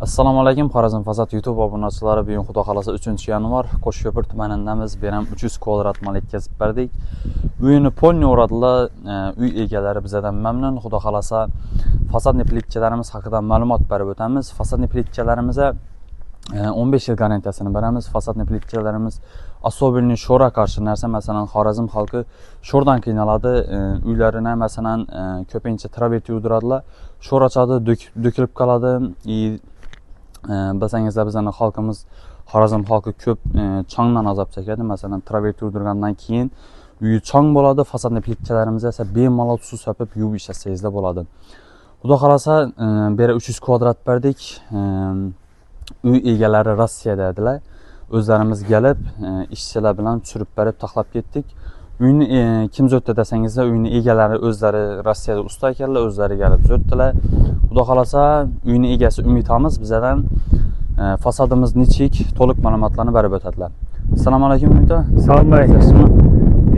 Assalomu alaykum Xorazm Fasad YouTube obunachilari. Bugun Xudo xolasa 3-yanvar Qo'shko'pir tumanidamiz. Bu ham 300 kvadrat mal yetkazib berdik. Uyini polni o'radilar. Uy egalari bizdan mamnun. Xudo xolasa fasadni plitchalarimiz haqida ma'lumot berib o'tamiz. Fasadni plitchalarimizga 15 yil garantiyasini beramiz. Fasadni plitchalarimiz особенно sho'ra qarshi narsa. Masalan, Xorazm xalqi sho'rdan qiynaladi. Uylarına masalan ko'pincha traverti yuradilar. Sho'r ochadi, dökülüp qoladi. Bilsangizlar bizning xalqimiz Xorazm xalqi ko'p changdan azob chekadi. Masalan, traverti yurdirgandan keyin uyi chang bo'ladi. Fasadni plitchalarimiz esa bemalol suv sepib yuvib ishlasangizlar bo'ladi. Xudo xolasa beri 300 kvadrat berdik. Uy egalari Rossiyada edilar. O'zlarimiz kelib, ishchilar bilan tushirib berib taxlab ketdik. Uyni kim zotdi desangizlar, uyni egalari o'zlari Rossiyada usta ekanlar, o'zlari kelib zotdilar. Xudo xolasa uyni egasi Umidamiz bizdan fasadimiz nechik to'liq ma'lumotlarni berib o'tadilar. Assalomu alaykum Umid. Assalomu alaykum.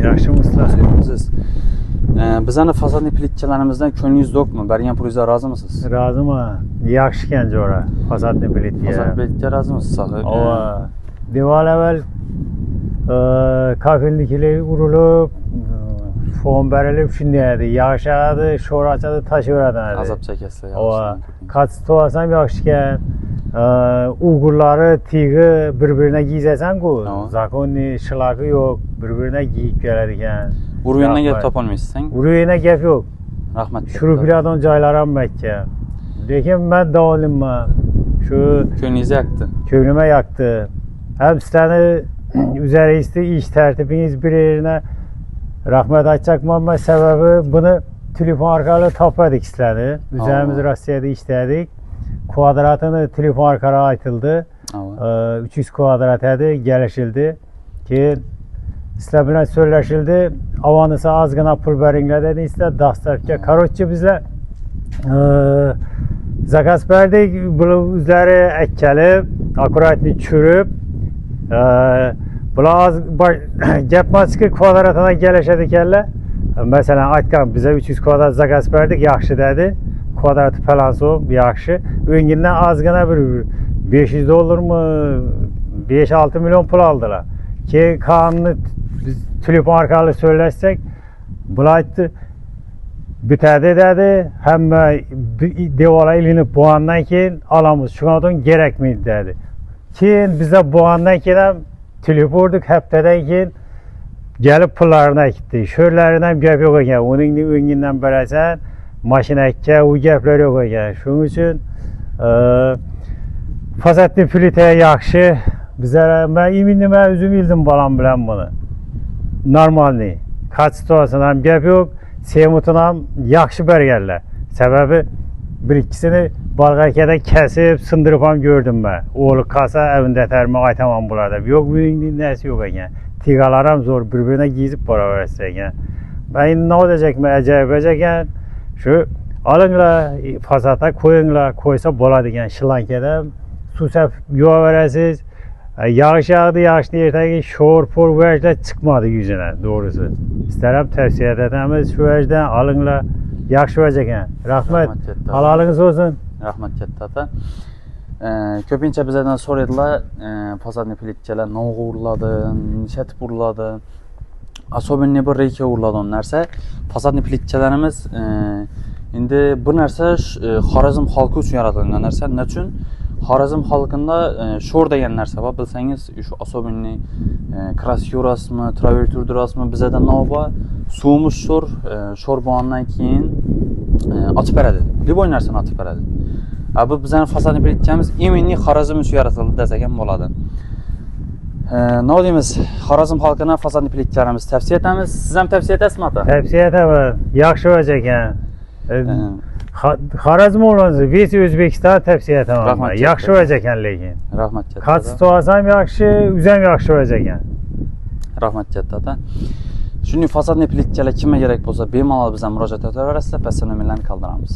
Yaxshimisiz? Bizning fasadni plitchalarimizdan ko'nglingiz to'qmi? Bergan pulingizga rozimisiz? Roziman. Yaxshi ekan jo'ra. Fasadni plitcha. Fasadni plitcha rozimisiz? Ava. Devor avval kafilliklar urilib, fon berilib shunday edi. Yog'ishadi, sho'r ochadi, tashaveradi. Azob chekasizlar. Ava. Qattiq ham yaxshi ekan. Uyg'urlari tigi bir-birine giyzasan-ku. Zakonni shilaqi yo'q, bir-birine giyib keladi ekan. Uruyundan gelip topolmaysan. Uruyuna gap yo'q. Rahmat. Shuruplardan joylar ham makka. Lekin men dolimman. Shu ko'nglingizni yoqdi. Ko'nglime yoqdi. Hem sizlarni üzerinizde iş tertibiniz bir yerine rahmet aytacakman. Sebebi bunu telefon orqali topadik sizlarni. Üzerimiz Rossiyada işledik. Kvadratını telefon orqali aytıldı. 300 kvadrat edi, gelişildi. Keyin sizlar bilan söyleşildi. Avanısa azgına pul beringlar dedi. İşte dastlabki. Korotchi bizlar zakaz berdik. Bunu üzeri ekkelib, akkuratni tushirib, bular az gapmaski kvadratına gelişedi ekanlar. Mesela aytgan bize 300 kvadrat zakaz berdik, yaxshi dedi. Kvadratı falan so'm, yaxshi. O'ngidan azgina bir 500 dollar mı 5-6 milyon pul aldılar. Ki kanunu telefon orqali söylesek, bular aytdi, bitadi dedi. Hamma devorlar ilinib bo'lgandan keyin olamiz. Shundan kerakmaydi dedi. Keyin biza bo'lgandan keyin ham telefon urdik, haftadan keyin kelib pullarini aytdi. Sho'rlaridan ham gap yo'q ekan. Uning o'ngidan berasan, mashinakka u gaplar yo'q ekan. Shuning uchun fasadni plita yaxshi. Bizlar men iminman o'zim bildim balam bilan buni. Normalni. Katsitosan ham gap yo'q, semutin ham yaxshi berganlar. Sababi bir ikkisini Bolgariyada kesib, sindirib ham gördüm ben. Oğlu kasa evinde termi aytamam burada. Yok buning nesi yok ekan. Tigalar ham zor birbirine giyizib boraversa ekan. Ben ne olacak mı acayip ekan. Şu alinglar fasada qo'yinglar, qo'ysa bo'ladi ekan. Shrilankada suv sepib yuvaverasiz. Yağış yağdı, yağışın ertagi sho'r por vajda çıkmadı yüzüne doğrusu. İsterim tavsiye edemiz şu vajdan alinglar. Yaxshi vaj ekan. Rahmat. Halolingiz olsun. Rahmat katta ota. Ko'pincha bizdan so'raydilar, fasadni plitchalar nog'a uriladi, nishatib uriladi. Особенно bir reyka uriladigan narsa. Fasadni plitchalarimiz endi bu narsa Xorazm xalqi uchun yaratilgan narsa. Nima uchun? Xorazm xalqida sho'r degan narsa bor. Bilsangiz, shu особенно krasyurasmi, traverturasmi bizda nova suvimiz sho'r bo'lgandan keyin otib beradi. Liboy narsani otib beradi. Bu bizning fasadni plitchamiz iminli Xorazm uchun yaratildi desak ham bo'ladi. Nima deymiz? Xorazm xalqina fasadni plitchalarimizni tavsiya etamiz. Siz ham tavsiya etasizmi ota? Tavsiya etaman. Yaxshi vaj ekan. Xorazm o'g'lonzi, Vesi O'zbekiston tavsiya etaman. Yaxshi vaj ekan lekin. Rahmat katta. Qatsitoas ham yaxshi, o'zam yaxshi vaj ekan. Rahmat katta ota. Shunday fasadni plitchalar kimga kerak bo'lsa, bemalol bizga murojaat etaverasizlar, pastda nomerlarni qoldiramiz.